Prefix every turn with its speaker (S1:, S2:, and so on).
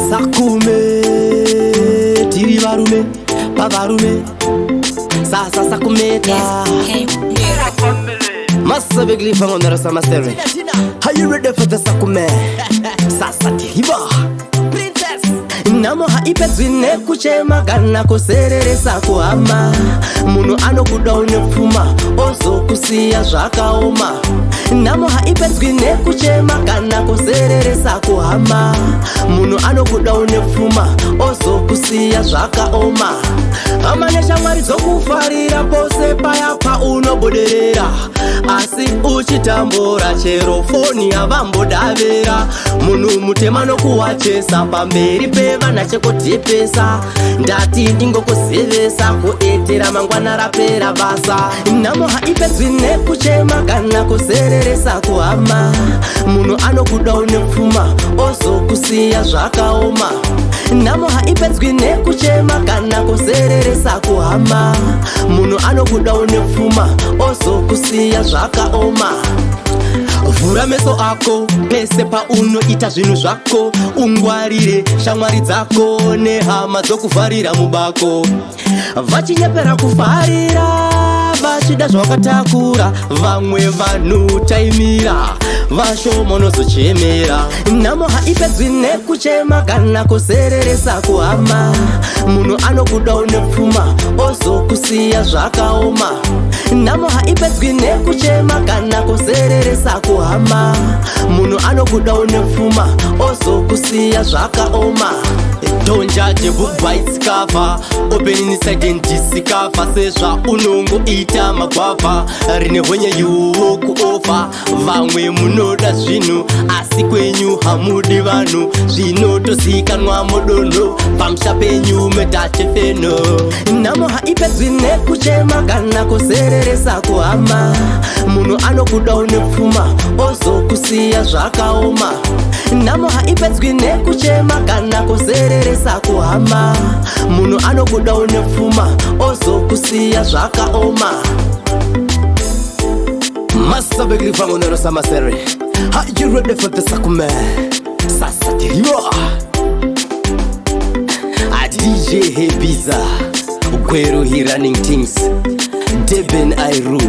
S1: Sakume tiri varume pavarume sasa sakumeta Massa bigly from on the summer stereo. Are you ready for the sakume? Sasa tiriva princess Namo haipezwine kuchema kana kusereresa kuhama Muno anokuda unepfuma ozokusiya zvakaoma Namo haipezwine kuchema kana kusereresa kuhama Muno anokuda unepfuma ozokusiya zvakaoma Hama neshamwari dzokufarira pose paya paunobudirira Asi uchitambura chero foni havambodavira Munhu mutema nokuwachesa pamberi pevana chekutipesa Ndati ndingokuzivisa kuitira mangwana rapera basa Namo haipedzwine kuchema kana kuzereresa kuhama Munhu anokuda unepfuma ozokusiya zvakaoma Namo haipedzwine kuchema kana kuzereresa kuhama Munhu anokuda unepfuma ozokusiya zvakaoma Vhura meso ako pese paunoita zvinhu zvako Ungwarire shamwari dzako nehama dzokuvharira mubako Vachinyepera kufarira vachida zvawakatakura Vamwe vanhu taimira vashoma unozochemera Namo haipedzwine kuchema kana kuzereresa kuhama Munhu anokuda unepfuma ozokusiya zvakaoma Namo haipedzwine kuchema kana kuzereresa kuhama Munhu anokuda unepfuma ozokusiya zvakaoma Don't judge a book by its cover Open inside and discover Sezva unongoita magwavha Rine honye yuwoku over Vamwe munoda zvinu Asi kwenyu hamudi vanhu Zvinotozikanwa mudono Pamusha penyu metachefeno Namo haipedzwine kuchema kana kuzereresa kuhama Munhu anokuda unepfuma ozokusiya zvakaoma Namo haipedzwine kuchema kana kuzereresa kuhama Munhu anokuda unepfuma ozokusiya zvakaoma Massa bigly from on the summer stereo. Are you ready for the sakume? Sasa tiriva DJ Hebiza Gwero he running things Deben Iru